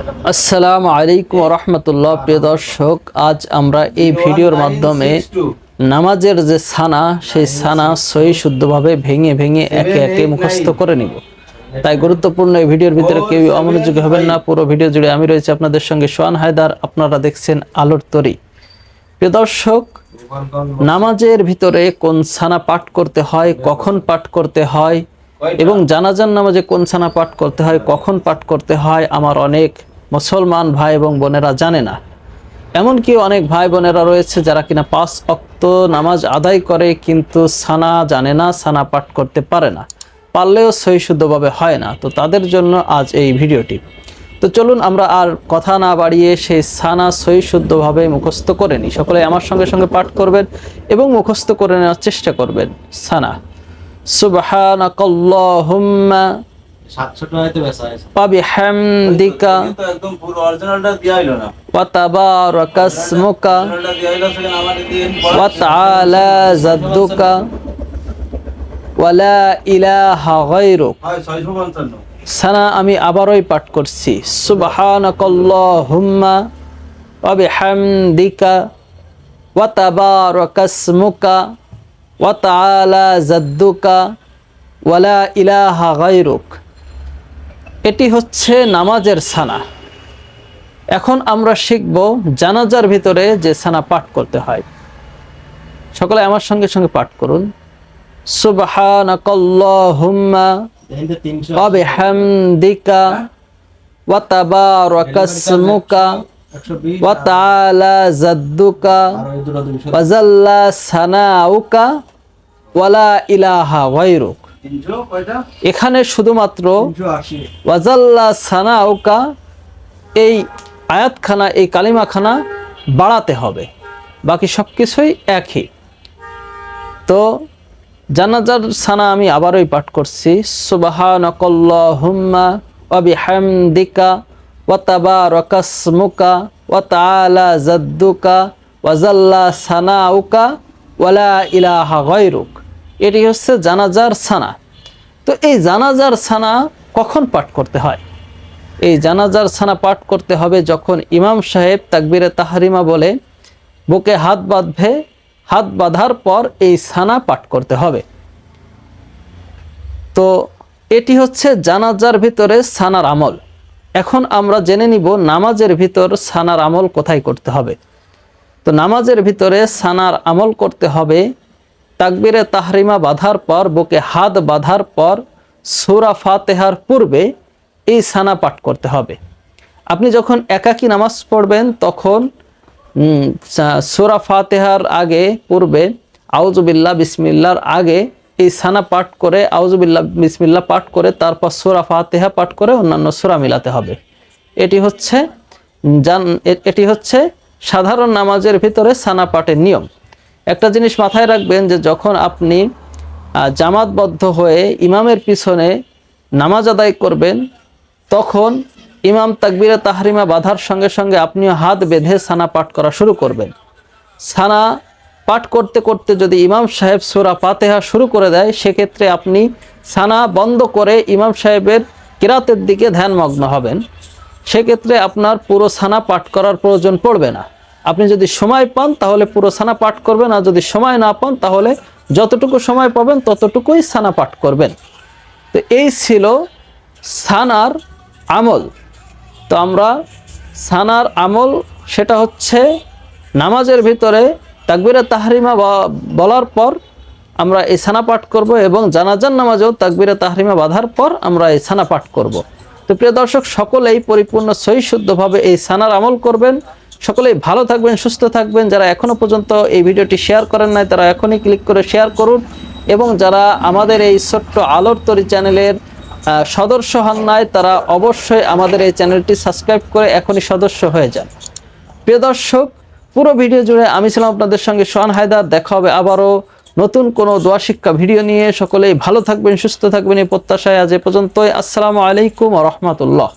আসসালামু আলাইকুম ওয়া রাহমাতুল্লাহ। প্রিয় দর্শক, আজ আমরা এই ভিডিওর মাধ্যমে নামাজের যে সানা, সেই সানা সহি শুদ্ধভাবে ভেঙে ভেঙে একে একে মুখস্থ করে নিব। তাই গুরুত্বপূর্ণ এই ভিডিওর ভিতরে কেউ অমনোযোগী হবেন না। পুরো ভিডিও জুড়ে আমি রয়েছি আপনাদের সঙ্গে সোহান হায়দার। আপনারা দেখছেন আলোর তরী। প্রিয় দর্শক, নামাজের ভিতরে কোন সানা পাঠ করতে হয়, কখন পাঠ করতে হয় এবং জানাজার নামাজে কোন সানা পাঠ করতে হয়, কখন পাঠ করতে হয়, আমার অনেক মুসলমান ভাই এবং বোনেরা জানে না। এমনকি অনেক ভাই বোনেরা রয়েছে যারা কিনা 5 ওয়াক্ত নামাজ আদায় করে কিন্তু সানা জানে না, সানা পাঠ করতে পারে না, পারলেও সহি শুদ্ধভাবে হয় না। তো তাদের জন্য আজ এই ভিডিওটি। তো চলুন আমরা আর কথা না বাড়িয়ে সেই সানা সহি শুদ্ধভাবে মুখস্থ করে নিই। সকলে আমার সঙ্গে সঙ্গে পাঠ করবেন এবং মুখস্থ করে নেওয়ার চেষ্টা করবেন। সানা সুবহানাকাল্লাহুম্মা ওয়াবিহামদিকা ওয়া তাবারাকাসমুকা ওয়া তাআলা জাদ্দুকা ওয়া লা ইলাহা গায়রুক। সানা আমি আবারই পাঠ করছি। সুবহানাকাল্লাহুম্মা ওয়াবিহামদিকা ওয়া তাবারাকাসমুকা ওয়া তাআলা জাদ্দুকা ওয়া লা ইলাহা গায়রুক। এটি হচ্ছে নামাজের সানা। এখন আমরা শিখব জানাজার ভিতরে যে সানা পাঠ করতে হয়। সকলে আমার সঙ্গে সঙ্গে পাঠ করুন। সুবহানাকাল্লাহুম্মা ওয়া বিহামদিকা ওয়া তাবারাকাসমুকা ওয়া তাআলা জাদ্দুকা ওয়া জাল্লা সানাউকা ওয়া লা ইলাহা গায়রুক। এখানে শুধুমাত্র ওয়াজাল্লা সানাউকা এই আয়াতখানা, এই কালিমাখানা বাড়াতে হবে, বাকি সব কিছুই একই। তো জানাজার সানা আমি আবারই পাঠ করছি। সুবহানাকাল্লাহুম্মা ওয়া বিহামদিকা ওয়া তাবারাকাসমুকা ওয়া তাআলা জাদ্দুকা ওয়া জাল্লা সানাউকা ওয়া লা ইলাহা গায়রুক। এটি হচ্ছে জানাজার সানা। তো এই জানাজার সানা কখন পাঠ করতে হয়? এই জানাজার সানা পাঠ করতে হবে যখন ইমাম সাহেব তাকবীরে তাহরিমা বলে বুকে হাত বাঁধবে, হাত বাঁধার পর এই সানা পাঠ করতে হবে। তো এটি হচ্ছে জানাজার ভিতরে সানার আমল। এখন আমরা জেনে নিব নামাজের ভিতর সানার আমল কোথায় করতে হবে। তো নামাজের ভিতরে সানার আমল করতে হবে তাকবীরে তাহরিমা বাঁধার পর, বুকে হাত বাঁধার পর সূরা ফাতিহার পূর্বে এই সানা পাঠ করতে হবে। আপনি যখন একাকী নামাজ পড়বেন তখন সূরা ফাতিহার আগে, পূর্বে আউযুবিল্লাহ বিসমিল্লাহর আগে এই সানা পাঠ করে, আউযুবিল্লাহ বিসমিল্লাহ পাঠ করে তারপর সূরা ফাতিহা পাঠ করে অন্যান্য সূরা মিলাতে হবে। এটি হচ্ছে সাধারণ নামাজের ভিতরে সানা পাঠের নিয়ম। একটা জিনিস মাথায় রাখবেন যে যখন আপনি জামাতবদ্ধ হয়ে ইমামের পিছনে নামাজ আদায় করবেন তখন ইমাম তাকবীরে তাহরিমা বাঁধার সঙ্গে সঙ্গে আপনিও হাত বেঁধে সানা পাঠ করা শুরু করবেন। সানা পাঠ করতে করতে যদি ইমাম সাহেব সূরা ফাতিহা শুরু করে দেয়, সেক্ষেত্রে আপনি সানা বন্ধ করে ইমাম সাহেবের কিরাতের দিকে ধ্যানমগ্ন হবেন। সেক্ষেত্রে আপনার পুরো সানা পাঠ করার প্রয়োজন পড়বে না। আপনি যদি সময় পান তাহলে পুরো সানা পাঠ করবেন, আর যদি সময় না পান তাহলে যতটুকু সময় পাবেন ততটুকুই সানা পাঠ করবেন। তো এই ছিল সানার আমল। তো আমরা সানার আমল সেটা হচ্ছে নামাজের ভিতরে তাকবীরে তাহরিমা বলার পর আমরা এই সানা পাঠ করব এবং জানাজার নামাজেও তাকবীরে তাহরিমা বাঁধার পর আমরা এই সানা পাঠ করব। তো প্রিয় দর্শক, সকলেই পরিপূর্ণ সহি শুদ্ধভাবে এই সানার আমল করবেন। সকলেই ভালো থাকবেন, সুস্থ থাকবেন। যারা এখনও পর্যন্ত এই ভিডিওটি শেয়ার করেন নাই তারা এখনই ক্লিক করে শেয়ার করুন, এবং যারা আমাদের এই ছোট্ট আলোর তরী চ্যানেলের সদস্য হন নাই তারা অবশ্যই আমাদের এই চ্যানেলটি সাবস্ক্রাইব করে এখনই সদস্য হয়ে যান। প্রিয় দর্শক, পুরো ভিডিও জুড়ে আমি ছিলাম আপনাদের সঙ্গে সোহান হায়দার। দেখা হবে আবারও নতুন কোনো দোয়া শিক্ষা ভিডিও নিয়ে। সকলেই ভালো থাকবেন, সুস্থ থাকবেন এই প্রত্যাশায় আজ এ পর্যন্তই। আসসালামু আলাইকুম ওয়া রাহমাতুল্লাহ।